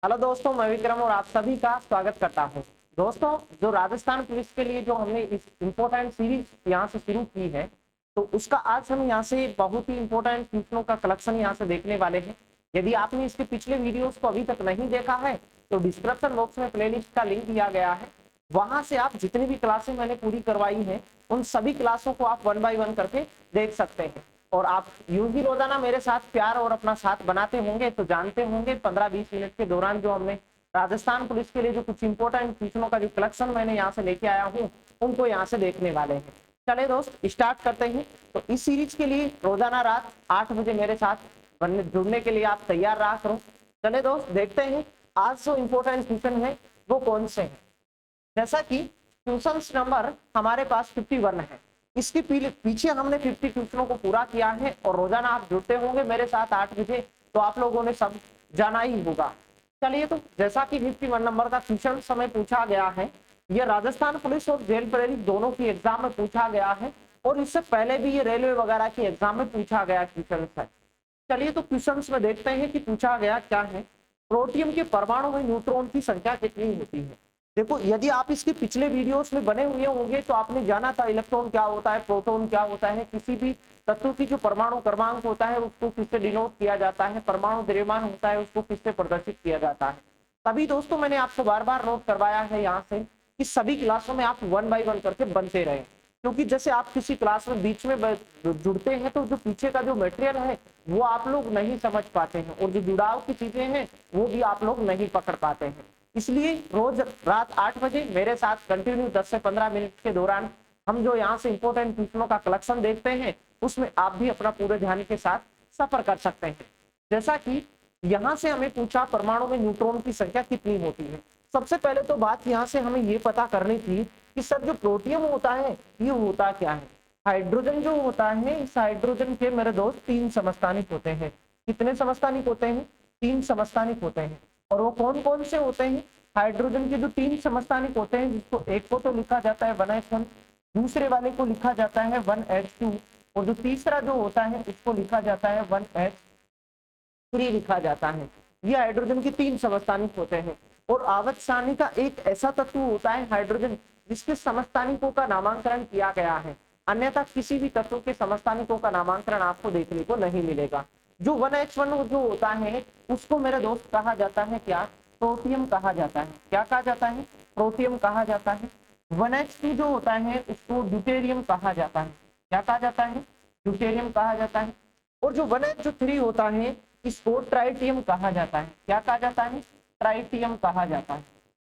Hello दोस्तों, मैं विक्रम और आप सभी का स्वागत करता हूं। दोस्तों, जो राजस्थान पुलिस के लिए जो हमने इस इम्पोर्टेंट सीरीज यहाँ से शुरू की है, तो उसका आज हम यहाँ से बहुत ही इम्पोर्टेंट क्वेश्चनों का कलेक्शन यहाँ से देखने वाले हैं। यदि आपने इसके पिछले वीडियोस को अभी तक नहीं देखा है तो डिस्क्रिप्शन बॉक्स में प्लेलिस्ट का लिंक दिया गया है। वहां से आप जितनी भी क्लासें मैंने पूरी करवाई है उन सभी क्लासों को आप 1 बाय 1 करके देख सकते हैं। और आप यूं ही रोजाना मेरे साथ प्यार और अपना साथ बनाते होंगे तो जानते होंगे 15-20 मिनट के दौरान जो हमने राजस्थान पुलिस के लिए जो कुछ इंपॉर्टेंट क्वेश्चनों का जो कलेक्शन मैंने यहाँ से लेके आया हूँ उनको यहाँ से देखने वाले हैं। चले दोस्त, स्टार्ट करते हैं। तो इस सीरीज के लिए रोजाना रात 8 बजे मेरे साथ जुड़ने के लिए आप तैयार रहा करो। चले दोस्त, देखते हैं आज जो इंपॉर्टेंट क्वेश्चन है वो कौन से हैं। जैसा कि क्वेश्चन नंबर हमारे पास 51 है, इसके पीछे हमने 50 क्वेश्चनों को पूरा किया है और रोजाना आप जुड़ते होंगे मेरे साथ 8 बजे, तो आप लोगों ने सब जाना ही होगा। चलिए, तो जैसा कि 51 नंबर का क्वेश्चन समय पूछा गया है, यह राजस्थान पुलिस और जेल प्रेरी दोनों की एग्जाम में पूछा गया है और इससे पहले भी ये रेलवे वगैरह की एग्जाम में पूछा गया क्वेश्चन है। चलिए, तो क्वेश्चन में देखते हैं कि पूछा गया क्या है। प्रोटियम के परमाणु में न्यूट्रॉन की संख्या कितनी होती है। देखो, यदि आप इसके पिछले वीडियोस में बने हुए होंगे तो आपने जाना था इलेक्ट्रॉन क्या होता है, प्रोटॉन क्या होता है, किसी भी तत्व की जो परमाणु क्रमांक होता है उसको किससे डिनोट किया जाता है, परमाणु द्रव्यमान होता है उसको किससे प्रदर्शित किया जाता है। तभी दोस्तों मैंने आपको बार बार नोट करवाया है यहाँ से कि सभी क्लासों में आप 1 बाय 1 करके बनते रहे, क्योंकि जैसे आप किसी क्लास में बीच में जुड़ते हैं तो जो पीछे का जो मटेरियल है वो आप लोग नहीं समझ पाते हैं और जो जुड़ाव की चीजें हैं वो भी आप लोग नहीं पकड़ पाते हैं। इसलिए रोज रात 8 बजे मेरे साथ कंटिन्यू 10 से 15 मिनट के दौरान हम जो यहाँ से इंपॉर्टेंट क्वेश्चनों का कलेक्शन देखते हैं उसमें आप भी अपना पूरे ध्यान के साथ सफर कर सकते हैं। जैसा कि यहाँ से हमें पूछा परमाणु में न्यूट्रॉन की संख्या कितनी होती है। सबसे पहले तो बात यहाँ से हमें ये पता करनी थी कि सर जो प्रोटियम होता है ये होता क्या है। हाइड्रोजन जो होता है, इस हाइड्रोजन के मेरे दोस्त 3 समस्थानिक होते हैं। कितने समस्थानिक होते हैं? 3 समस्थानिक होते हैं। और वो कौन कौन से होते हैं? हाइड्रोजन के जो 3 समस्थानिक होते हैं, जिसको एक को तो लिखा जाता है 1s1, दूसरे वाले को लिखा जाता है 1s2 और जो तीसरा जो होता है उसको लिखा जाता है 1s3 लिखा जाता है। ये हाइड्रोजन के 3 समस्थानिक होते हैं। और आवर्त सारणी का एक ऐसा तत्व होता है हाइड्रोजन जिसके समस्थानिकों का नामांकन किया गया है, अन्यथा किसी भी तत्व के समस्थानिकों का नामांकन आपको देखने को नहीं मिलेगा। जो 1h1 जो होता है उसको मेरे दोस्त कहा जाता है क्या? प्रोटियम कहा जाता है। क्या कहा जाता है? प्रोटियम कहा जाता है। 1h2 जो होता है उसको ड्यूटेरियम कहा जाता है। क्या कहा जाता है? ड्यूटेरियम कहा जाता है। और जो 1h3 होता है इसको ट्राइटियम कहा जाता है। क्या कहा जाता है? ट्राइटियम कहा जाता है।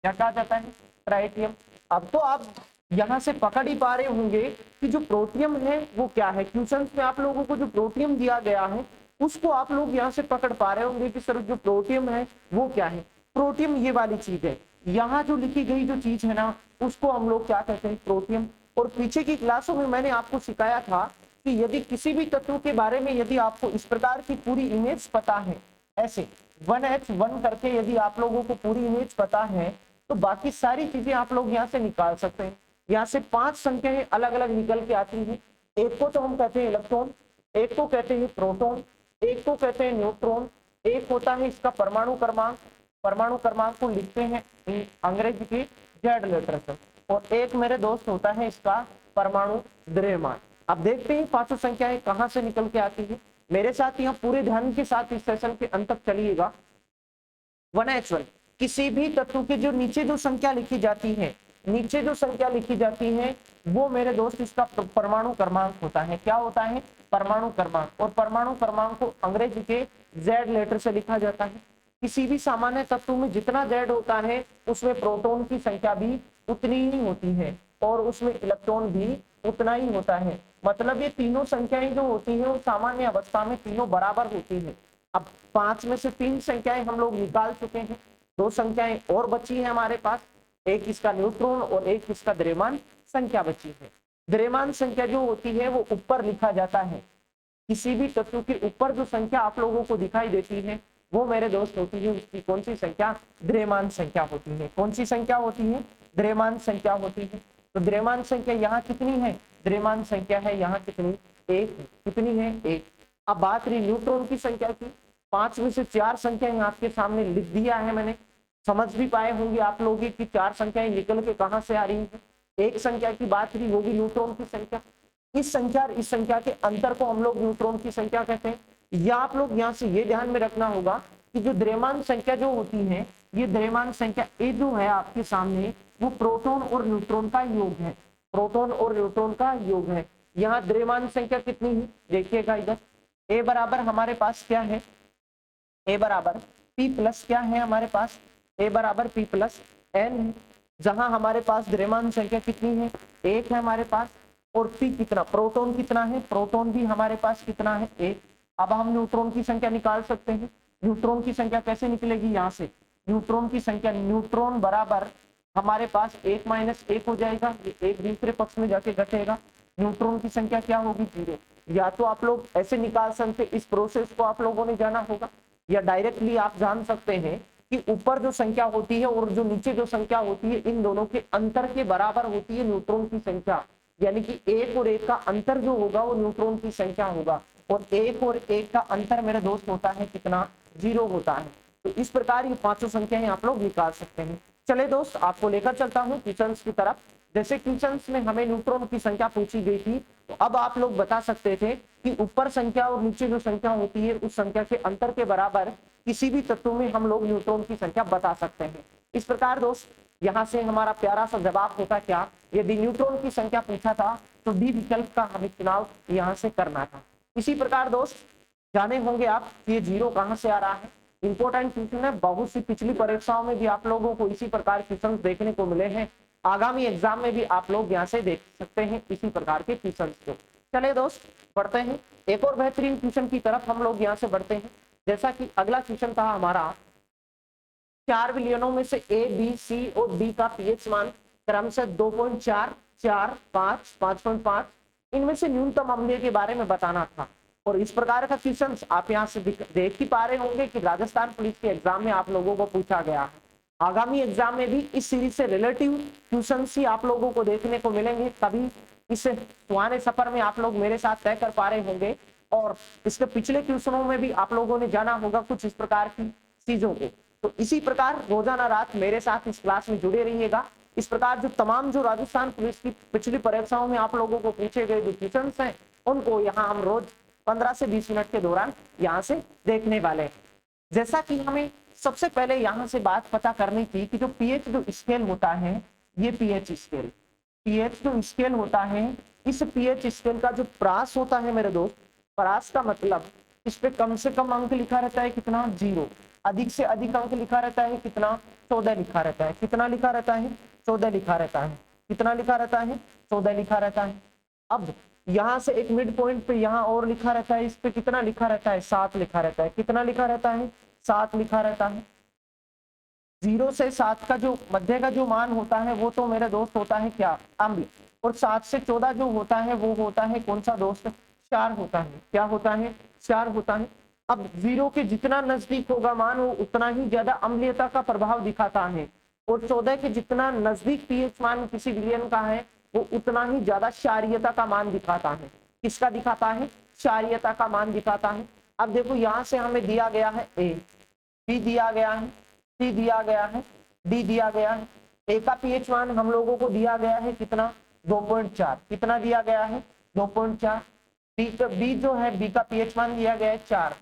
क्या कहा जाता है? ट्राइटियम। अब तो आप यहाँ से पकड़ ही पा रहे होंगे कि जो प्रोटियम है वो क्या है। क्वेश्चन में आप लोगों को जो प्रोटियम दिया गया है उसको आप लोग यहाँ से पकड़ पा रहे होंगे कि सर जो प्रोटियम है वो क्या है। प्रोटियम ये वाली चीज है, यहाँ जो लिखी गई जो चीज है ना उसको हम लोग क्या कहते हैं? प्रोटियम। और पीछे की क्लासों में मैंने आपको सिखाया था कि यदि किसी भी तत्व के बारे में यदि आपको इस प्रकार की पूरी इमेज पता है, ऐसे 1h1 करके यदि आप लोगों को पूरी इमेज पता है तो बाकी सारी चीजें आप लोग यहाँ से निकाल सकते हैं। यहाँ से 5 संख्याएं अलग अलग निकल के आती हैं। एक को तो हम कहते हैं इलेक्ट्रॉन, एक को कहते हैं प्रोटॉन, एक को कहते हैं न्यूट्रॉन, एक होता है इसका परमाणु क्रमांक। परमाणु क्रमांक को लिखते हैं अंग्रेजी की जेड लेटर से। और एक मेरे दोस्त होता है इसका परमाणु द्रव्यमान। अब देखते हैं पांचों संख्याएं कहां से निकल के आती है। मेरे साथ यहाँ पूरे ध्यान के साथ इस सेशन के अंत तक चलिएगा। 1h1 किसी भी तत्व के जो नीचे जो संख्या लिखी जाती है, नीचे जो संख्या लिखी जाती है वो मेरे दोस्त इसका परमाणु क्रमांक होता है। क्या होता है? परमाणु क्रमांक। और परमाणु क्रमांक को अंग्रेजी के जेड लेटर से लिखा जाता है। किसी भी सामान्य तत्व में जितना जेड होता है उसमें प्रोटॉन की संख्या भी उतनी ही होती है और उसमें इलेक्ट्रॉन भी उतना ही होता है। मतलब ये तीनों संख्याएं जो होती है वो सामान्य अवस्था में तीनों बराबर होती है। अब 5 में से 3 संख्याएं हम लोग निकाल चुके हैं, 2 संख्याएं और बची है हमारे पास, एक इसका न्यूट्रॉन और एक इसका द्रव्यमान संख्या बची है। द्रव्यमान संख्या जो होती है वो ऊपर लिखा जाता है। किसी भी तत्व के ऊपर जो संख्या आप लोगों को दिखाई देती है वो मेरे दोस्त होती है उसकी कौन सी संख्या? द्रव्यमान संख्या होती है। कौन सी संख्या होती है? द्रव्यमान संख्या होती है। तो द्रव्यमान संख्या यहाँ कितनी है? द्रव्यमान संख्या है यहाँ कितनी? 1। कितनी है? 1। अब बात रही न्यूट्रॉन की संख्या की, 5 में से 4 संख्याएं आपके सामने लिख दिया है मैंने। समझ भी पाए होंगे आप लोग कि 4 संख्याएं निकल के कहां से आ रही है। एक संख्या की बात रही, वो भी न्यूट्रॉन की संख्या। इस संख्या और इस संख्या के अंतर को हम लोग न्यूट्रॉन की संख्या कहते हैं। या आप लोग यहाँ से ये ध्यान में रखना होगा कि जो द्रव्यमान संख्या जो होती है, ये द्रव्यमान संख्या ए जो है आपके सामने, वो प्रोटॉन और न्यूट्रॉन का योग है। प्रोटॉन और न्यूट्रॉन का योग है। यहाँ द्रव्यमान संख्या कितनी है देखिएगा इधर, ए बराबर हमारे पास क्या है, ए बराबर पी प्लस क्या है हमारे पास, ए बराबर पी प्लस एन है। जहां हमारे पास द्रव्यमान संख्या कितनी है, एक है हमारे पास। और पी कितना, प्रोटॉन कितना है, प्रोटॉन भी हमारे पास कितना है, एक। अब हम न्यूट्रॉन की संख्या निकाल सकते हैं। न्यूट्रॉन की संख्या कैसे निकलेगी, यहाँ से न्यूट्रॉन की संख्या, न्यूट्रॉन बराबर हमारे पास 1 माइनस 1 हो जाएगा, ये एक दूसरे पक्ष में जाके घटेगा। न्यूट्रॉन की संख्या क्या होगी, 0। या तो आप लोग ऐसे निकाल सकते, इस प्रोसेस को आप लोगों ने जाना होगा, या डायरेक्टली आप जान सकते हैं कि ऊपर जो संख्या होती है और जो नीचे जो संख्या होती है, इन दोनों के अंतर के बराबर होती है न्यूट्रॉन की संख्या। यानी कि एक और एक का अंतर जो होगा वो न्यूट्रॉन की संख्या होगा। और एक और एक का अंतर मेरे दोस्त होता है कितना, 0 होता है। तो इस प्रकार ये पांचों संख्याएं आप लोग निकाल सकते हैं। चले दोस्त, आपको लेकर चलता हूँ क्वेश्चंस की तरफ। जैसे क्वेश्चंस में हमें न्यूट्रॉन की संख्या पूछी गई थी, तो अब आप लोग बता सकते थे कि ऊपर संख्या और नीचे जो संख्या होती है, उस संख्या के अंतर के बराबर किसी भी तत्व में हम लोग न्यूट्रॉन की संख्या बता सकते हैं। इस प्रकार दोस्त, यहाँ से हमारा प्यारा सा जवाब होता क्या, यदि न्यूट्रॉन की संख्या पूछा था तो डी विकल्प का हमें चुनाव यहाँ से करना था। इसी प्रकार दोस्त, जाने होंगे आप ये 0 कहाँ से आ रहा है। इंपॉर्टेंट क्वेश्चन है, बहुत सी पिछली परीक्षाओं में भी आप लोगों को इसी प्रकार क्वेश्चन देखने को मिले हैं। आगामी एग्जाम में भी आप लोग यहाँ से देख सकते हैं इसी प्रकार के क्वेश्चन को। चले दोस्त, बढ़ते हैं एक और बेहतरीन क्वेश्चन की तरफ, हम लोग यहाँ से बढ़ते हैं। जैसा कि अगला क्वेश्चन था हमारा, 4 विलयनों में से ए, बी, सी और डी का पीएच मान क्रमशः 2.4, 4, 5, 5.5, इनमें से न्यूनतम अम्लीय के बारे में बताना था। और इस प्रकार का क्वेश्चन आप यहाँ से देख ही पा रहे होंगे कि राजस्थान पुलिस के एग्जाम में आप लोगों को पूछा गया है। आगामी एग्जाम में भी इस सीरीज से रिलेटिव क्वेश्चन ही आप लोगों को देखने को मिलेंगे, तभी इस सुहाने सफर में आप लोग मेरे साथ तय कर पा रहे होंगे। और इसके पिछले क्वेश्चनों में भी आप लोगों ने जाना होगा कुछ इस प्रकार की चीजों को। तो इसी प्रकार रोजाना रात मेरे साथ इस क्लास में जुड़े रहिएगा। इस प्रकार जो तमाम जो राजस्थान पुलिस की पिछली परीक्षाओं में आप लोगों को पूछे गए जो क्वेश्चन हैं, उनको यहाँ हम रोज 15 से 20 मिनट के दौरान यहाँ से देखने वाले हैं। जैसा कि हमें सबसे पहले यहाँ से बात पता करनी थी कि जो पीएच जो स्केल होता है, ये पीएच स्केल, पीएच जो स्केल होता है, इस पीएच स्केल का जो प्रास होता है मेरे दोस्त, प्रास का मतलब इस पे कम से कम अंक लिखा रहता है कितना, 0। अधिक से अधिक अंक लिखा रहता है कितना, 14 लिखा रहता है। कितना लिखा रहता है, 14 लिखा रहता है। कितना लिखा रहता है, 14 लिखा रहता है। अब यहाँ से एक मिड पॉइंट पे यहाँ और लिखा रहता है, इस पे कितना लिखा रहता है, 7 लिखा रहता है। कितना लिखा रहता है, 7 लिखा रहता है। 0 से 7 का जो मध्य का जो मान होता है वो तो मेरे दोस्त होता है क्या, अम्ल। और 7 से 14 जो होता है वो होता है कौन सा दोस्त, क्षार होता है। क्या होता है, क्षार होता है। अब 0 के जितना नजदीक होगा मान, वो उतना ही ज्यादा अम्लीयता का प्रभाव दिखाता है। और 14 के जितना नजदीक पीएच मान किसी विलयन का है, वो उतना ही ज्यादा क्षारीयता का मान दिखाता है। किसका दिखाता है, क्षारीयता का मान दिखाता है। अब देखो यहाँ से हमें दिया गया है ए, बी दिया गया है, सी दिया गया है, डी दिया गया है। ए का पीएच मान हम लोगों को दिया गया है कितना, 2.4। कितना दिया गया है, 2.4। बी जो है, बी का पीएच मान दिया गया है 4।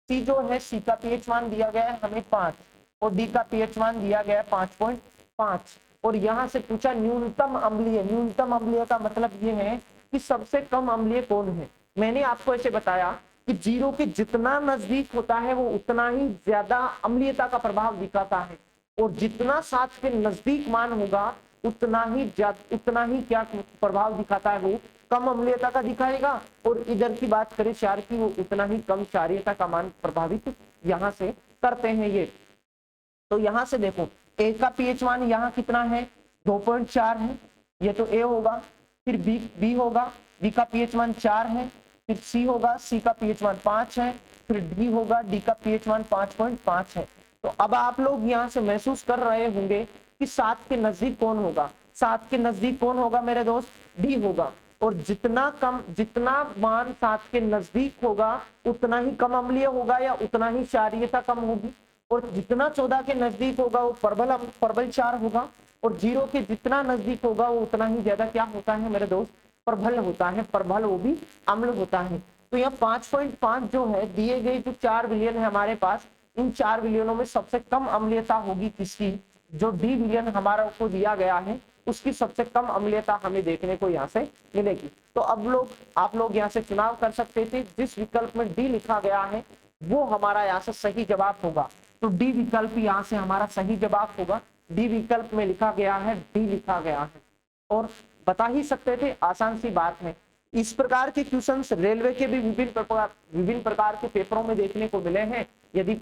सी जो है, सी का पीएच मान दिया गया है हमें 5। और डी का पीएच मान दिया गया है 5.5। और यहाँ से पूछा न्यूनतम अम्लीय। न्यूनतम अम्लीय का मतलब ये है कि सबसे कम अम्लीय कौन है। मैंने आपको ऐसे बताया कि 0 के जितना नजदीक होता है वो उतना ही ज्यादा अम्लीयता का प्रभाव दिखाता है। और जितना 7 के नजदीक मान होगा उतना ही क्या प्रभाव दिखाता है, वो कम अम्लीयता का दिखाएगा। और इधर की बात करें क्षार की, वो उतना ही कम क्षारीयता का मान प्रभावित यहाँ से करते हैं ये। तो यहाँ से देखो ए का पीएच मान यहाँ कितना है, 2.4 है, ये तो ए होगा। फिर बी होगा, बी का पीएच मान 4 है। फिर सी होगा, सी का पीएच मान 5 है। फिर डी होगा, डी का पीएच मान 5.5 है। तो अब आप लोग यहाँ से महसूस कर रहे होंगे कि 7 के नजदीक कौन होगा। 7 के नजदीक कौन होगा मेरे दोस्त, डी होगा। और जितना मान 7 के नजदीक होगा उतना ही कम अम्लीय होगा या उतना ही क्षारीयता कम होगी, और जितना 14 के नजदीक होगा वो प्रबल क्षार होगा, और 0 के जितना नजदीक होगा वो उतना ही ज्यादा क्या होता है मेरे दोस्त, प्रबल होता है, प्रबल वो भी अम्ल होता है। तो यहाँ 5.5 जो है दिए गए जो 4 विलयन है हमारे पास, इन 4 विलयनों में सबसे कम अम्लीयता होगी किसकी, जो डी विलयन हमारा को दिया गया है उसकी सबसे कम अम्लीयता हमें देखने को यहाँ से मिलेगी। तो अब आप लोग यहाँ से चुनाव कर सकते थे, जिस विकल्प में डी लिखा गया है वो हमारा यहाँ से सही जवाब होगा। तो डी विकल्प यहाँ से हमारा सही जवाब होगा। डी विकल्प में लिखा गया है, डी लिखा गया है, और बता ही सकते थे, आसान सी बात है। इस प्रकार के क्वेश्चंस रेलवे के भी विभिन्न प्रकार के पेपरों में देखने को मिले हैं। यदि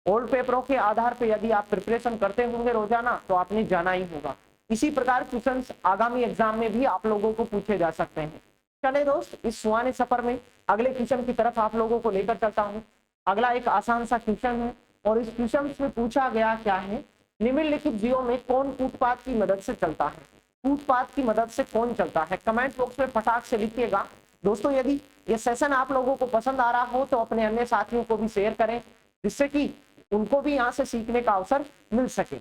ओल्ड पेपरों के आधार पर यदि आप प्रिपरेशन करते होंगे रोजाना तो आपने जाना ही होगा। इसी प्रकार क्वेश्चंस आगामी एग्जाम में भी आप लोगों को पूछे जा सकते हैं। चले दोस्त, इस सुहाने सफर में अगले क्वेश्चन की तरफ आप लोगों को लेकर चलता हूँ। अगला एक आसान सा क्वेश्चन है, और इस क्वेश्चन में पूछा गया क्या है, निम्नलिखित जीवों में कौन कूटपात की मदद से चलता है। कूटपात की मदद से कौन चलता है, कमेंट बॉक्स में फटाक से लिखिएगा। दोस्तों यदि ये सेशन आप लोगों को पसंद आ रहा हो तो अपने अन्य साथियों को भी शेयर करें, जिससे कि उनको भी यहाँ से सीखने का अवसर मिल सके।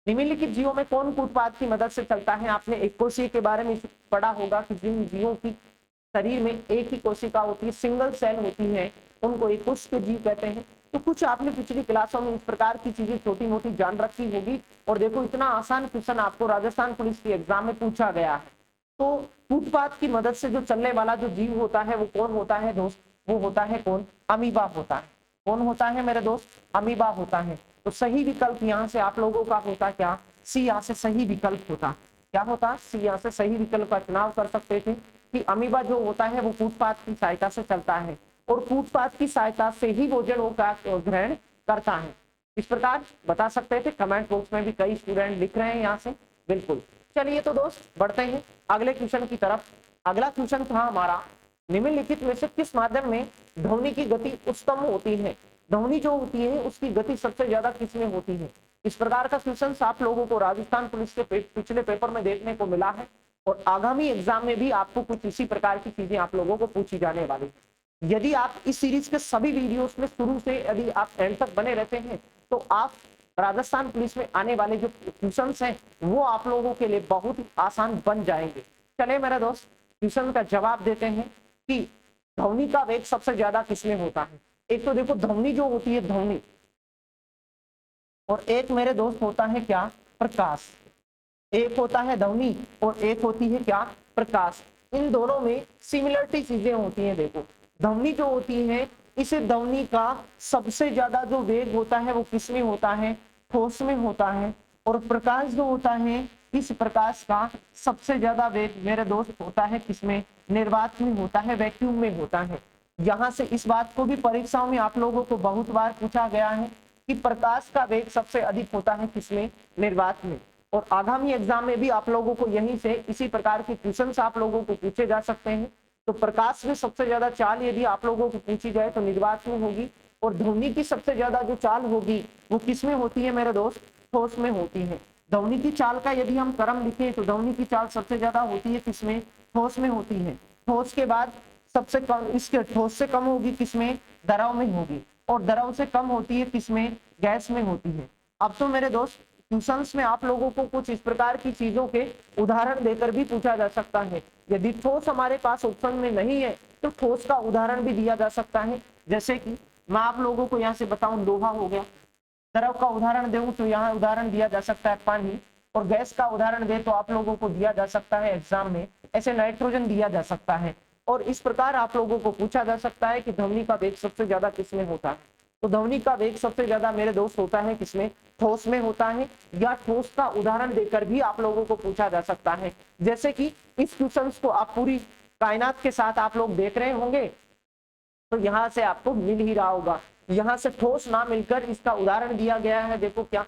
निम्नलिखित जीवों में कौन कूटपात की मदद से चलता है। आपने एक कोशिका के बारे में पढ़ा होगा कि जिन जीवों की शरीर में एक ही कोशिका होती है, सिंगल सेल होती है, उनको एक कोशिका जीव कहते हैं। तो कुछ आपने पिछली क्लासों में इस प्रकार की चीजें छोटी मोटी जान रखी होगी। और देखो इतना आसान क्वेश्चन आपको राजस्थान पुलिस की एग्जाम में पूछा गया है। तो कूटपात की मदद से जो चलने वाला जो जीव होता है वो कौन होता है दोस्त, वो होता है कौन, अमीबा होता है। कौन होता है मेरे दोस्त, अमीबा होता है। तो सही विकल्प यहाँ से आप लोगों का होता क्या, सी यहाँ से सही विकल्प होता। क्या होता, सी यहाँ से सही विकल्प का चुनाव कर सकते थे कि अमीबा जो होता है वो कूटपात की सहायता से चलता है, और कूटपात की सहायता से ही भोजन वो ग्रहण करता है। इस प्रकार बता सकते थे। कमेंट बॉक्स में भी कई स्टूडेंट लिख रहे हैं यहाँ से, बिल्कुल। चलिए तो दोस्त बढ़ते हैं अगले क्वेश्चन की तरफ। अगला क्वेश्चन था हमारा, निम्नलिखित में से किस माध्यम में ध्वनि की गति उच्चतम होती है। ध्वनि जो होती है उसकी गति सबसे ज्यादा किसमें होती है। इस प्रकार का क्वेश्चन आप लोगों को राजस्थान पुलिस के पिछले पेपर में देखने को मिला है, और आगामी एग्जाम में भी आपको कुछ इसी प्रकार की चीजें आप लोगों को पूछी जाने वाली है। यदि आप इस सीरीज के सभी वीडियोस में शुरू से यदि आप एंड तक बने रहते हैं तो आप राजस्थान पुलिस में आने वाले जो क्वेश्चंस हैं वो आप लोगों के लिए बहुत ही आसान बन जाएंगे। चले मेरा दोस्त क्वेश्चन का जवाब देते हैं कि ध्वनि का वेग सबसे ज्यादा किसमें होता है। एक तो देखो ध्वनि जो होती है ध्वनि, और एक मेरे दोस्त होता है क्या, प्रकाश। एक होता है ध्वनि और एक होती है क्या, प्रकाश। इन दोनों में सिमिलरिटी चीजें होती हैं। देखो ध्वनि जो होती है, इस ध्वनि का सबसे ज्यादा जो वेग होता है वो किसमें होता है, ठोस में होता है। और प्रकाश जो होता है, इस प्रकाश का सबसे ज्यादा वेग मेरे दोस्त होता है किसमें, निर्वात में होता है, वैक्यूम में होता है। यहाँ से इस बात को भी परीक्षाओं में आप लोगों को बहुत बार पूछा गया है कि प्रकाश का वेग सबसे अधिक होता है किसमें, निर्वात में। और आगामी एग्जाम में भी आप लोगों को यहीं से इसी प्रकार के क्वेश्चंस आप लोगों को पूछे जा सकते हैं। तो प्रकाश में सबसे ज्यादा चाल यदि आप लोगों को पूछी जाए तो निर्वात में होगी, और ध्वनि की सबसे ज्यादा जो चाल होगी वो किसमें होती है मेरे दोस्त, ठोस में होती है। ध्वनि की चाल का यदि हम क्रम लिखें तो ध्वनि की चाल सबसे ज्यादा होती है किसमें, ठोस में होती है। ठोस के बाद सबसे कम, इसके ठोस से कम होगी किसमें, द्रव में होगी, और द्रव से कम होती है किसमें, गैस में होती है। अब तो मेरे दोस्त क्वेश्चंस में आप लोगों को कुछ इस प्रकार की चीजों के उदाहरण देकर भी पूछा जा सकता है। यदि ठोस हमारे पास ऑप्शन में नहीं है तो ठोस का उदाहरण भी दिया जा सकता है। जैसे कि मैं आप लोगों को यहाँ से बताऊं, लोहा हो गया। द्रव का उदाहरण दूं तो यहाँ उदाहरण दिया जा सकता है पानी, और गैस का उदाहरण दे तो आप लोगों को दिया जा सकता है एग्जाम में ऐसे नाइट्रोजन दिया जा सकता है। और इस प्रकार आप लोगों को पूछा जा सकता है कि ध्वनि का वेग सबसे ज्यादा किसमें होता है। तो ध्वनि का वेग सबसे ज्यादा मेरे दोस्त होता है किसमें, ठोस में होता है। या ठोस का उदाहरण देकर भी आप लोगों को पूछा जा सकता है। जैसे कि इस क्वेश्चन को आप पूरी कायनात के साथ आप लोग देख रहे होंगे तो यहाँ से आपको मिल ही रहा होगा। यहाँ से ठोस ना मिलकर इसका उदाहरण दिया गया है। देखो क्या,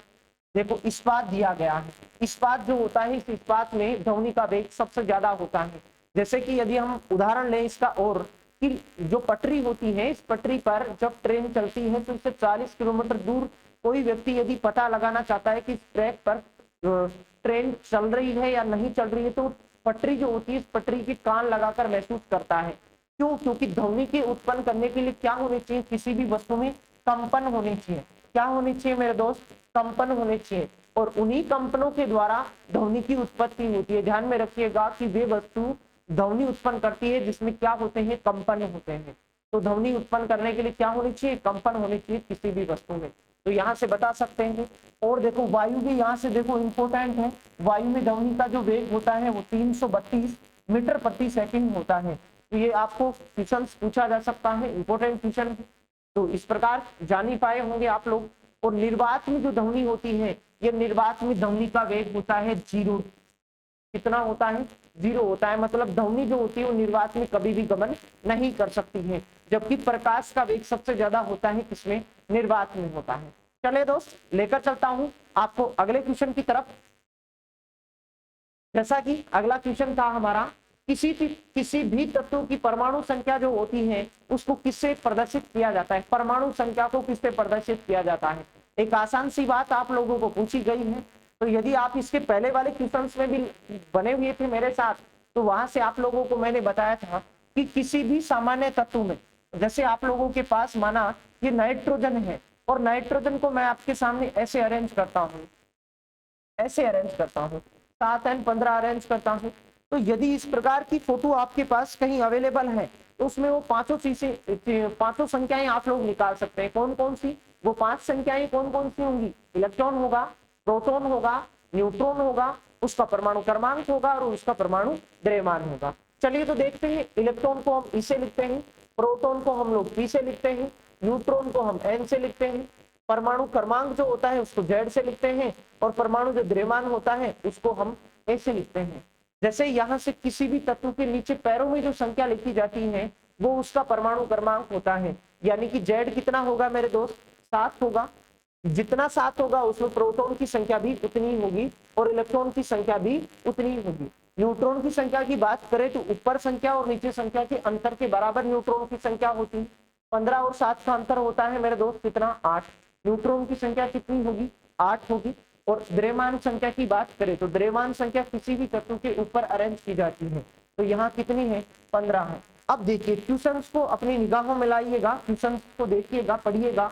देखो इस्पात दिया गया है। इस्पात जो होता है, इस इस्पात में ध्वनि का वेग सबसे ज्यादा होता है। जैसे कि यदि हम उदाहरण लें इसका, और कि जो पटरी होती है, इस पटरी पर जब ट्रेन चलती है तो इससे 40 किलोमीटर दूर कोई व्यक्ति यदि पता लगाना चाहता है कि इस ट्रैक पर ट्रेन चल रही है या नहीं चल रही है, तो पटरी जो होती है, इस पटरी के कान लगाकर महसूस करता है। क्यों? क्योंकि ध्वनि के उत्पन्न करने के लिए क्या होने चाहिए? किसी भी वस्तु में कंपन होने चाहिए। क्या होने चाहिए मेरे दोस्त? कंपन होने चाहिए, और उन्हीं कंपनों के द्वारा ध्वनि की उत्पत्ति होती है। ध्यान में रखिएगा कि वे वस्तु ध्वनि उत्पन्न करती है जिसमें क्या होते हैं? कंपन होते हैं। तो ध्वनि उत्पन्न करने के लिए क्या होनी चाहिए? कंपन होनी चाहिए किसी भी वस्तु में। तो यहाँ से बता सकते हैं। और देखो वायु भी यहाँ से देखो इंपॉर्टेंट है। वायु में ध्वनि का जो वेग होता है वो 332 मीटर प्रति सेकंड होता है। तो ये आपको क्वेश्चन पूछा जा सकता है, इंपॉर्टेंट क्वेश्चन है। तो इस प्रकार जान ही पाए होंगे आप लोग। और निर्वात में जो ध्वनि होती है, ये निर्वात में ध्वनि का वेग होता है 0। कितना होता है? 0 होता है। मतलब ध्वनि जो होती है वो निर्वात में कभी भी गमन नहीं कर सकती है, जबकि प्रकाश का वेग सबसे ज्यादा होता है किसमें? निर्वात में होता है। चलिए दोस्त, लेकर चलता हूं आपको अगले क्वेश्चन की तरफ। जैसा कि अगला क्वेश्चन था हमारा, किसी भी तत्व की परमाणु संख्या जो होती है उसको किससे प्रदर्शित किया जाता है? परमाणु संख्या को किससे प्रदर्शित किया जाता है? एक आसान सी बात आप लोगों को पूछी गई है। तो यदि आप इसके पहले वाले क्वेश्चंस में भी बने हुए थे मेरे साथ, तो वहां से आप लोगों को मैंने बताया था कि किसी भी सामान्य तत्व में, जैसे आप लोगों के पास माना ये नाइट्रोजन है, और नाइट्रोजन को मैं आपके सामने ऐसे अरेंज करता हूँ, ऐसे अरेंज करता हूँ, 7n15 अरेंज करता हूँ। तो यदि इस प्रकार की फोटो आपके पास कहीं अवेलेबल है, तो उसमें वो पांचों संख्याएं आप लोग निकाल सकते हैं। कौन कौन सी? वो 5 संख्याएं कौन कौन सी होंगी? इलेक्ट्रॉन होगा, प्रोटॉन होगा, न्यूट्रॉन होगा, उसका परमाणु क्रमांक होगा और उसका परमाणु द्रव्यमान होगा। चलिए तो देखते हैं। इलेक्ट्रॉन को हम इसे लिखते हैं, प्रोटॉन को हम लोग पी से लिखते हैं, न्यूट्रॉन को हम एन से लिखते हैं, परमाणु क्रमांक जो होता है उसको जेड से लिखते हैं, और परमाणु जो द्रव्यमान होता है उसको हम ए से लिखते हैं। जैसे यहाँ से किसी भी तत्व के नीचे पैरों में जो संख्या लिखी जाती है वो उसका परमाणु क्रमांक होता है। यानी कि जेड कितना होगा मेरे दोस्त? 7 होगा। जितना 7 होगा उसमें प्रोटॉन की संख्या भी उतनी होगी और इलेक्ट्रॉन की संख्या भी उतनी होगी। न्यूट्रॉन की संख्या की बात करें तो ऊपर संख्या और नीचे संख्या के अंतर के बराबर न्यूट्रॉन की संख्या होती है। 15 और 7 का अंतर होता है मेरे दोस्त कितना? 8। न्यूट्रॉन की संख्या कितनी होगी? 8 होगी। और द्रव्यमान संख्या की बात करें तो द्रव्यमान संख्या किसी भी तत्व के ऊपर अरेंज की जाती है, तो यहाँ कितनी है? 15 है। अब देखिए क्वेश्चंस को अपनी निगाहों में लाइएगा, क्वेश्चंस को देखिएगा, पढ़िएगा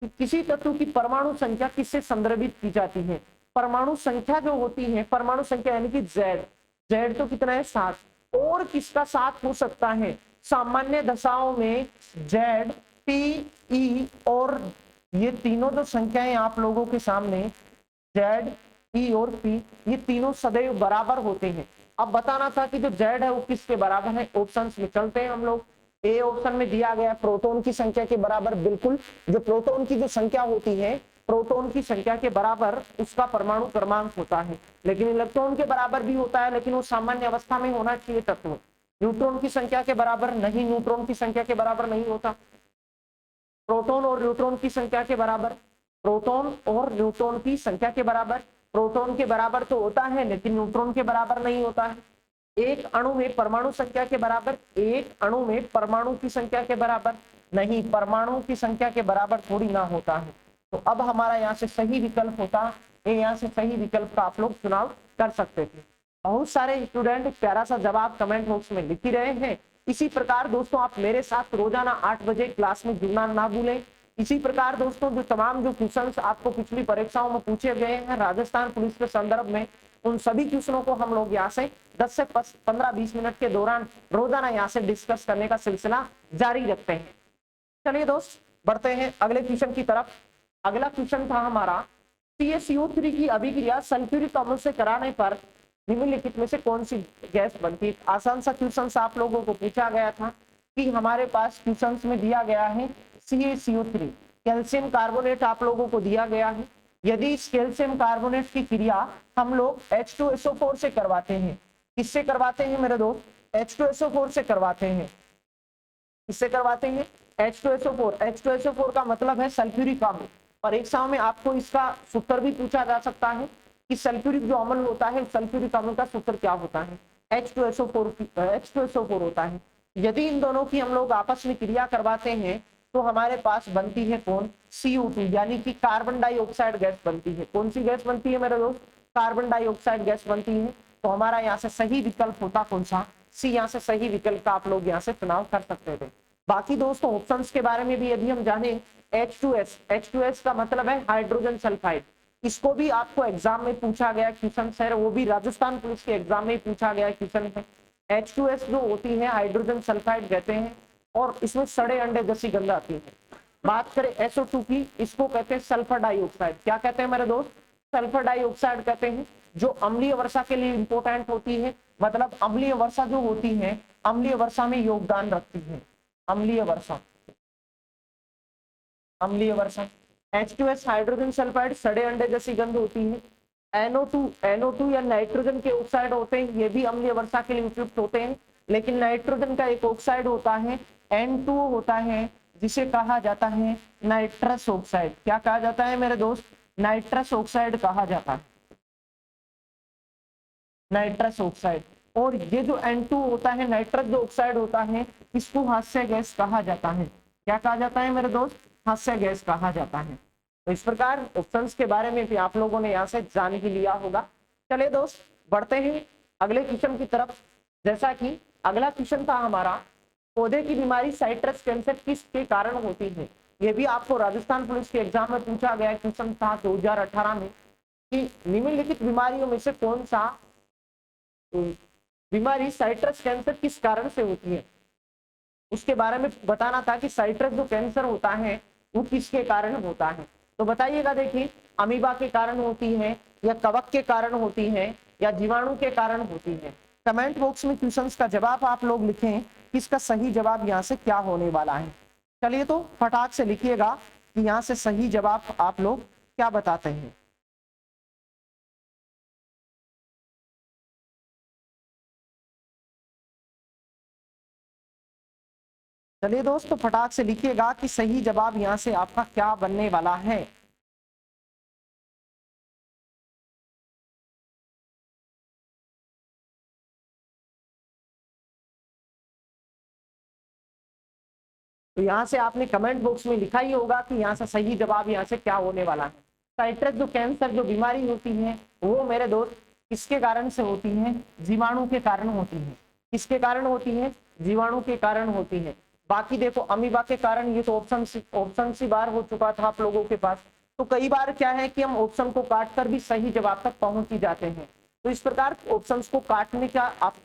कि किसी तत्व की परमाणु संख्या किससे संदर्भित की जाती है? परमाणु संख्या जो होती है, परमाणु संख्या यानी कि जेड, जेड तो कितना है? 7। और किसका 7 हो सकता है? सामान्य दशाओं में जेड, पी, ई और ये तीनों जो संख्याएं आप लोगों के सामने, जेड, ई और पी, ये तीनों सदैव बराबर होते हैं। अब बताना था कि जो जेड है वो किसके बराबर है? ऑप्शंस में चलते हैं हम लोग। ए ऑप्शन में दिया गया प्रोटॉन की संख्या के बराबर, बिल्कुल जो प्रोटॉन की जो संख्या होती है, प्रोटॉन की संख्या के बराबर उसका परमाणु क्रमांक होता है। लेकिन इलेक्ट्रॉन के बराबर भी होता है, लेकिन वो सामान्य अवस्था में होना चाहिए तत्व। न्यूट्रॉन की संख्या के बराबर नहीं, न्यूट्रॉन की संख्या के बराबर नहीं होता। प्रोटॉन और न्यूट्रॉन की संख्या के बराबर, प्रोटॉन और न्यूट्रॉन की संख्या के बराबर, प्रोटॉन के बराबर तो होता है लेकिन न्यूट्रॉन के बराबर नहीं होता है। एक अणु में परमाणु संख्या के बराबर, एक अणु में परमाणु की संख्या के बराबर नहीं, परमाणु की संख्या के बराबर थोड़ी ना होता है। तो अब हमारा यहाँ से सही विकल्प होता है, यहाँ से सही विकल्प का आप लोग चुनाव कर सकते थे। बहुत सारे स्टूडेंट प्यारा सा जवाब कमेंट बॉक्स में लिख ही रहे हैं। इसी प्रकार दोस्तों आप मेरे साथ रोजाना 8 बजे क्लास में जुड़ना ना भूलें। इसी प्रकार दोस्तों जो तमाम जो क्वेश्चंस आपको पिछली परीक्षाओं में पूछे गए हैं राजस्थान पुलिस के संदर्भ में, उन सभी क्वेश्चनों को हम लोग यहाँ से 10 से 15-20 मिनट के दौरान रोजाना यहाँ से डिस्कस करने का सिलसिला जारी रखते हैं। चलिए दोस्त बढ़ते हैं अगले क्वेश्चन की तरफ। अगला क्वेश्चन था हमारा, CaCO3 की अभिक्रिया सल्फ्यूरिक अम्ल से कराने पर निम्नलिखित में से कौन सी गैस बनती है? आसान सा क्वेश्चन आप लोगों को पूछा गया था कि हमारे पास क्वेश्चन में दिया गया है CaCO3, कैल्शियम कार्बोनेट आप लोगों को दिया गया है। यदि इस कैल्शियम कार्बोनेट की क्रिया हम लोग H2SO4 से करवाते हैं, किससे करवाते हैं मेरे दोस्त? H2SO4 से करवाते हैं। किससे करवाते हैं? H2SO4। H2SO4 का मतलब है सल्फ्यूरिक अम्ल। परीक्षाओं में आपको इसका सूत्र भी पूछा जा सकता है कि सल्फ्यूरिक जो अम्ल होता है, सल्फ्यूरिक अम्ल का सूत्र क्या होता है? H2SO4 होता है। यदि इन दोनों की हम लोग आपस में क्रिया करवाते हैं तो हमारे पास बनती है कौन? CO2, यानी कि कार्बन डाइऑक्साइड गैस बनती है। कौन सी गैस बनती है मेरे दोस्त? कार्बन डाइऑक्साइड गैस बनती है। तो हमारा यहाँ से सही विकल्प होता कौन सा, सी यहाँ से सही विकल्प का आप लोग यहाँ से चुनाव कर सकते थे। बाकी दोस्तों ऑप्शंस के बारे में भी यदि हम जाने, H2S का मतलब है हाइड्रोजन सल्फाइड। इसको भी आपको एग्जाम में पूछा गया क्वेश्चन है, वो भी राजस्थान पुलिस के एग्जाम में पूछा गया क्वेश्चन है। H2S जो होती है हाइड्रोजन सल्फाइड कहते हैं, और इसमें सड़े अंडे जैसी गंध आती है। बात करें SO2 की, इसको कहते हैं सल्फर डाइऑक्साइड। क्या कहते हैं मेरे दोस्त, सल्फर डाइऑक्साइड कहते हैं, जो अम्लीय वर्षा के लिए इंपॉर्टेंट होती है। मतलब अम्लीय वर्षा जो होती है, अम्लीय वर्षा में योगदान रखती है। अम्लीय वर्षा, अम्लीय वर्षा। H2S हाइड्रोजन सल्फाइड सड़े अंडे जैसी गंध होती है। NO2 या नाइट्रोजन के ऑक्साइड होते हैं, ये भी अम्लीय वर्षा के लिए उपयुक्त होते हैं, लेकिन नाइट्रोजन का एक ऑक्साइड होता है N2O होता है, जिसे कहा जाता है नाइट्रस ऑक्साइड। क्या कहा जाता है मेरे दोस्त, नाइट्रस ऑक्साइड कहा जाता है, नाइट्रस ऑक्साइड। और ये जो N2 होता है, नाइट्रस जो ऑक्साइड होता है, इसको हास्य गैस कहा जाता है। क्या कहा जाता है मेरे दोस्त, हास्य गैस कहा जाता है। तो इस प्रकार ऑप्शंस के बारे में भी आप लोगों ने यहाँ से जान ही लिया होगा। चलिए दोस्त बढ़ते हैं अगले क्वेश्चन की तरफ। जैसा कि अगला क्वेश्चन था हमारा, पौधे की बीमारी साइट्रस कैंसर किसके कारण होती है। ये भी आपको राजस्थान पुलिस के एग्जाम में पूछा गया क्वेश्चन था 2018 में, कि निम्नलिखित बीमारियों में से कौन सा बीमारी साइट्रस कैंसर किस कारण से होती है। उसके बारे में बताना था कि साइट्रस जो कैंसर होता है वो किसके कारण होता है। तो बताइएगा, देखिए अमीबा के कारण होती है, या कवक के कारण होती है, या जीवाणु के कारण होती है। कमेंट बॉक्स में क्वेश्चंस का जवाब आप लोग लिखें कि इसका सही जवाब यहाँ से क्या होने वाला है। चलिए तो फटाक से लिखिएगा कि यहाँ से सही जवाब आप लोग क्या बताते हैं। चलिए दोस्तों फटाक से लिखिएगा कि सही जवाब यहाँ से आपका क्या बनने वाला है। तो यहाँ से आपने कमेंट बॉक्स में लिखा ही होगा कि यहाँ से सही जवाब यहाँ से क्या होने वाला है। साइट्रस जो कैंसर जो बीमारी होती है वो मेरे दोस्त किसके कारण से होती है, जीवाणु के कारण होती है। किसके कारण होती है, जीवाणु के कारण होती है। बाकी देखो अमीबा के कारण, ये तो ऑप्शन सी बार हो चुका था आप लोगों के पास। तो कई बार क्या है कि हम ऑप्शन को काट कर भी सही जवाब तक पहुंच ही जाते हैं। तो इस प्रकार ऑप्शन को काटने का आप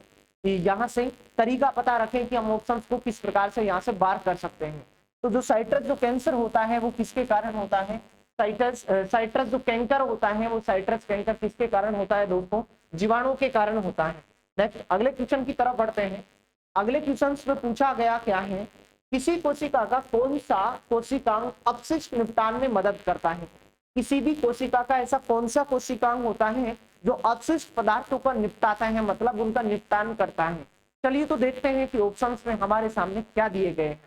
यहाँ से तरीका पता रखें कि हम ऑप्शंस को किस प्रकार से यहाँ से बार कर सकते हैं। तो जो साइट्रस जो कैंसर होता है वो किसके कारण होता है, साइट्रस जो कैंकर होता है वो साइट्रस कैंकर किसके कारण होता है दोस्तों, जीवाणु के कारण होता है। नेक्स्ट अगले क्वेश्चन की तरफ बढ़ते हैं। अगले क्वेश्चन में पूछा गया क्या है, किसी कोशिका का कौन सा कोशिकांग अपशिष्ट निपटान में मदद करता है। किसी भी कोशिका का ऐसा कौन सा कोशिकांग होता है जो अपशिष्ट पदार्थों को निपटाता है, मतलब उनका निपटान करता है। चलिए तो देखते हैं कि ऑप्शंस में हमारे सामने क्या दिए गए हैं।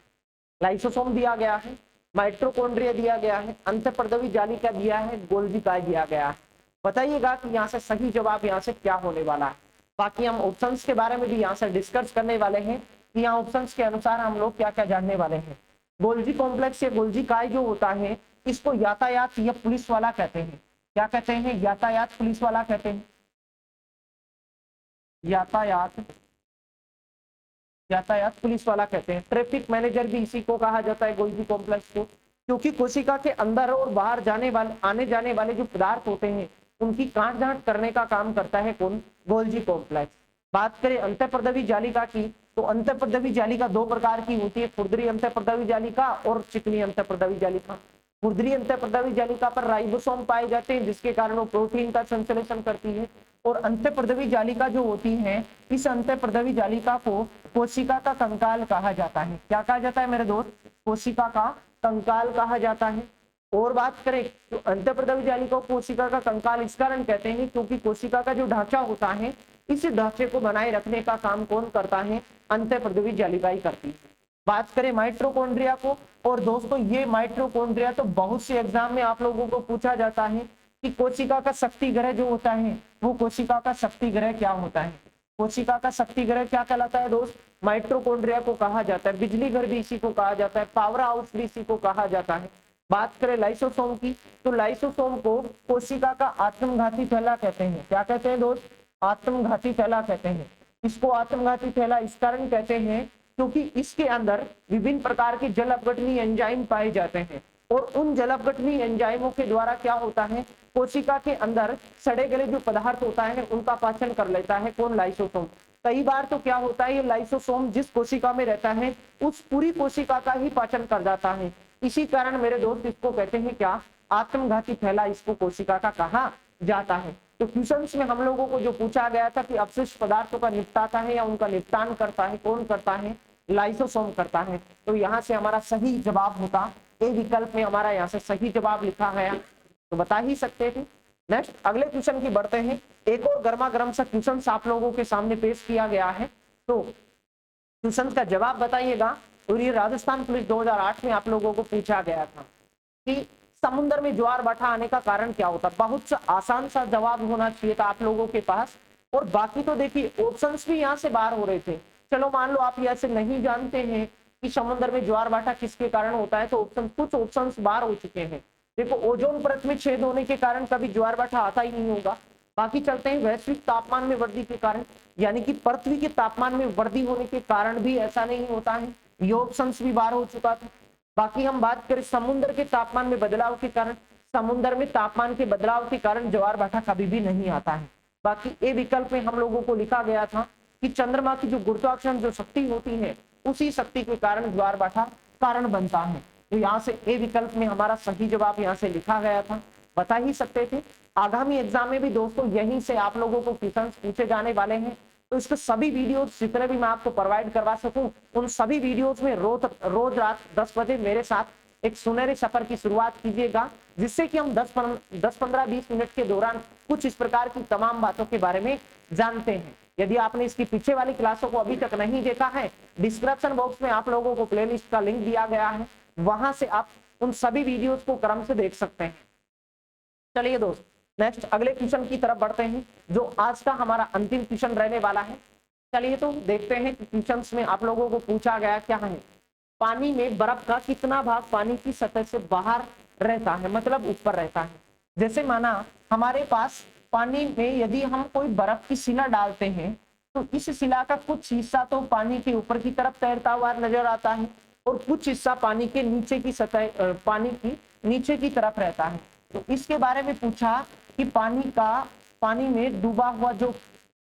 लाइसोसोम दिया गया है, माइटोकॉन्ड्रिया दिया गया है, अंतःपर्दवी जालिका दिया है, गोल्गी काय दिया गया है। बताइएगा कि यहाँ से सही जवाब यहाँ से क्या होने वाला है। बाकी हम ऑप्शंस के बारे में भी यहाँ से डिस्कस करने वाले हैं कि यहाँ ऑप्शंस के अनुसार हम लोग क्या क्या जानने वाले हैं। गोल्गी कॉम्प्लेक्स या गोल्गी काय जो होता है इसको यातायात या पुलिस वाला कहते हैं। क्या कहते हैं, यातायात पुलिस वाला कहते हैं। यातायात पुलिस वाला कहते हैं। ट्रैफिक मैनेजर भी इसी को कहा जाता है, गोल्गी कॉम्प्लेक्स को, क्योंकि कोशिका के अंदर और बाहर जाने वाले आने जाने वाले जो पदार्थ होते हैं उनकी काट छांट करने का काम करता है कौन, गोल्गी कॉम्प्लेक्स। बात करें अंतःपर्दवी जालिका की, तो अंतःपर्दवी जालिका दो प्रकार की होती है, खुरदरी अंतःपर्दवी जालिका और चिकनी अंतःपर्दवी जालिका। खुरदरी अंतःपर्दवी जालिका पर राइबोसोम पाए जाते हैं जिसके कारण वो प्रोटीन का संश्लेषण करती है, और अंतःपर्दवी जालिका जो होती है, इस अंतःपर्दवी जालिका को कोशिका का कंकाल कहा जाता है। क्या कहा जाता है मेरे दोस्त, कोशिका का कंकाल कहा जाता है। और बात करें तो अंतःपर्दवी जालिका को कोशिका का कंकाल इस कारण कहते हैं क्योंकि कोशिका का जो ढांचा होता है, इस ढांचे को बनाए रखने का काम कौन करता है, अंतःपर्दवी जालिका ही करती है। बात करें माइटोकॉन्ड्रिया को, और दोस्तों ये माइटोकॉन्ड्रिया तो बहुत से एग्जाम में आप लोगों को पूछा जाता है कि कोशिका का शक्ति ग्रह जो होता है वो कोशिका का शक्ति ग्रह क्या होता है। कोशिका का शक्ति ग्रह क्या कहलाता है दोस्त, माइटोकॉन्ड्रिया को कहा जाता है। बिजली घर भी इसी को कहा जाता है, पावर हाउस भी इसी को कहा जाता है। बात करें लाइसोसोम की, तो लाइसोसोम को कोशिका का आत्मघाती थैला कहते हैं। क्या कहते हैं दोस्त, आत्मघाती थैला कहते हैं। इसको आत्मघाती थैला इस कारण कहते हैं क्योंकि इसके अंदर विभिन्न प्रकार के जल अपघटनीय एंजाइम पाए जाते हैं और उन जल अपघटनीय एंजाइमों के द्वारा क्या होता है, कोशिका के अंदर सड़े गले जो पदार्थ होता है उनका पाचन कर लेता है कौन, लाइसोसोम। कई बार तो क्या होता है, ये लाइसोसोम जिस कोशिका में रहता है उस पूरी कोशिका का ही पाचन कर जाता है। इसी कारण मेरे दोस्त इसको कहते हैं क्या, आत्मघाती थैला इसको कोशिका का कहा जाता है। तो क्वेश्चंस में हम लोगों को जो पूछा गया था कि अपशिष्ट पदार्थों का निपटाता है या उनका निपटान करता है कौन करता है, लाइसोसोम करता है। तो यहाँ से हमारा सही जवाब होता ए विकल्प में, हमारा यहाँ से सही जवाब लिखा है, तो बता ही सकते थे। नेक्स्ट अगले क्वेश्चन की बढ़ते हैं। एक और गर्मा गर्म सा क्वेश्चन आप लोगों के सामने पेश किया गया है, तो क्वेश्चन का जवाब बताइएगा। और ये राजस्थान पुलिस 2008 में आप लोगों को पूछा गया था कि समुद्र में ज्वार भाटा आने का कारण क्या होता। बहुत सा आसान सा जवाब होना चाहिए था आप लोगों के पास। और बाकी तो देखिए ऑप्शंस भी यहाँ से बाहर हो रहे थे। चलो मान लो आप यहाँ से नहीं जानते हैं कि समुद्र में ज्वार भाटा किसके कारण होता है, तो ऑप्शन कुछ ऑप्शंस बाहर हो चुके हैं। देखो ओजोन परत में छेद होने के कारण कभी ज्वार भाटा आता ही नहीं होगा। बाकी चलते हैं वैश्विक तापमान में वृद्धि के कारण, यानी कि पृथ्वी के तापमान में वृद्धि होने के कारण भी ऐसा नहीं होता है, ये ऑप्शंस भी बाहर हो चुका था। बाकी हम बात करें समुद्र के तापमान में बदलाव के कारण, समुद्र में तापमान के बदलाव के कारण ज्वार भाटा कभी भी नहीं आता है। बाकी ए विकल्प में हम लोगों को लिखा गया था कि चंद्रमा की जो गुरुत्वाकर्षण जो शक्ति होती है उसी शक्ति के कारण ज्वार भाटा कारण बनता है। तो यहाँ से ए विकल्प में हमारा सही जवाब यहाँ से लिखा गया था, बता ही सकते थे। आगामी एग्जाम में भी दोस्तों यहीं से आप लोगों को क्वेश्चन पूछे जाने वाले हैं, तो इसके सभी वीडियोस जितने भी मैं आपको प्रोवाइड करवा सकूं उन सभी वीडियोस में रोज रात 10 बजे मेरे साथ एक सुनहरे सफर की शुरुआत कीजिएगा, जिससे कि हम 10-15-20 मिनट के दौरान कुछ इस प्रकार की तमाम बातों के बारे में जानते हैं। यदि आपने इसकी पीछे वाली क्लासों को अभी तक नहीं देखा है, डिस्क्रिप्शन बॉक्स में आप लोगों को प्लेलिस्ट का लिंक दिया गया है, वहां से आप उन सभी वीडियोस को क्रम से देख सकते हैं। चलिए दोस्त नेक्स्ट अगले क्वेश्चन की तरफ बढ़ते हैं, जो आज का हमारा अंतिम क्वेश्चन रहने वाला है। चलिए तो देखते हैं कि क्वेश्चंस में आप लोगों को पूछा गया क्या है। पानी में बर्फ का कितना भाग पानी की सतह से बाहर रहता है, मतलब ऊपर रहता है। जैसे माना हमारे पास पानी में यदि हम कोई बर्फ की शिला डालते हैं तो इस शिला का कुछ हिस्सा तो पानी के ऊपर की तरफ तैरता हुआ नजर आता है और कुछ हिस्सा पानी के नीचे की सतह पानी की नीचे की तरफ रहता है। तो इसके बारे में पूछा कि पानी में डूबा हुआ जो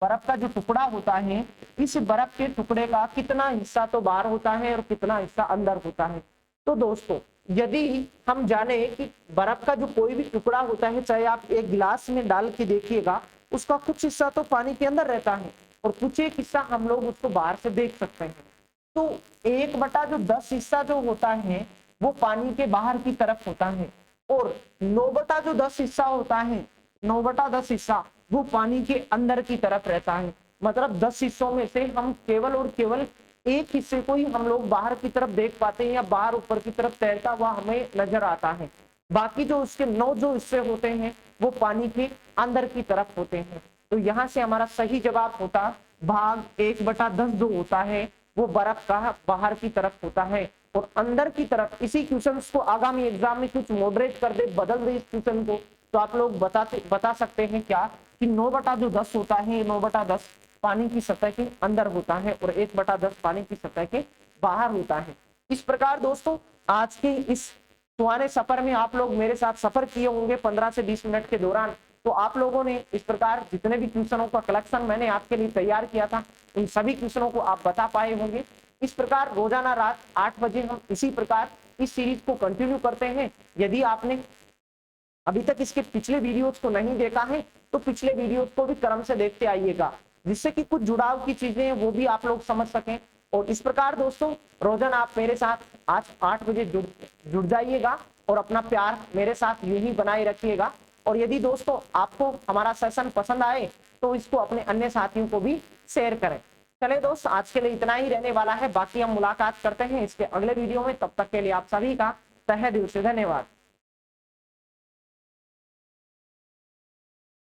बर्फ का जो टुकड़ा होता है, इस बर्फ के टुकड़े का कितना हिस्सा तो बाहर होता है और कितना हिस्सा अंदर होता है। तो दोस्तों यदि हम जाने कि बर्फ का जो कोई भी टुकड़ा होता है, चाहे आप एक गिलास में डाल के देखिएगा, उसका कुछ हिस्सा तो पानी के अंदर रहता है और कुछ एक हिस्सा हम लोग उसको बाहर से देख सकते हैं। तो 1/10 हिस्सा जो होता है वो पानी के बाहर की तरफ होता है और 9/10 हिस्सा होता है, 9/10 हिस्सा वो पानी के अंदर की तरफ रहता है। मतलब 10 हिस्सों में से हम केवल और केवल एक हिस्से को ही हम लोग बाहर की तरफ देख पाते हैं या बाहर ऊपर की तरफ तैरता हुआ हमें नजर आता है। बाकी जो उसके 9 जो हिस्से होते हैं वो पानी के अंदर की तरफ होते हैं। तो यहाँ से हमारा सही जवाब होता भाग 1/10 जो होता है वो बर्फ का बाहर की तरफ होता है और अंदर की तरफ। इसी क्वेश्चन को आगामी एग्जाम में कुछ मॉडरेट कर दे, बदल दे इस क्वेश्चन को, तो आप लोग बता सकते हैं क्या कि 9/10 होता है, 9/10 पानी की सतह के अंदर होता है और 1/10 पानी की सतह के बाहर होता है। इस प्रकार दोस्तों आज के इस सुहाने सफर में आप लोग मेरे साथ सफर किए होंगे 15 से 20 मिनट के दौरान। तो आप लोगों ने इस प्रकार जितने भी क्वेश्चनों का कलेक्शन मैंने आपके लिए तैयार किया था उन सभी क्वेश्चनों को आप बता पाए होंगे। इस प्रकार रोजाना रात 8 बजे हम इसी प्रकार इस सीरीज को कंटिन्यू करते हैं। यदि आपने अभी तक इसके पिछले वीडियोस को नहीं देखा है तो पिछले वीडियोस को भी क्रम से देखते आइएगा, जिससे कि कुछ जुड़ाव की चीजें हैं वो भी आप लोग समझ सकें। और इस प्रकार दोस्तों रोजाना आप मेरे साथ आज 8 बजे जुड़ जाइएगा और अपना प्यार मेरे साथ यूं ही बनाए रखिएगा। और यदि दोस्तों आपको हमारा सेशन पसंद आए तो इसको अपने अन्य साथियों को भी शेयर करें। चले दोस्त आज के लिए इतना ही रहने वाला है, बाकी हम मुलाकात करते हैं इसके अगले वीडियो में। तब तक के लिए आप सभी का तहे दिल से धन्यवाद।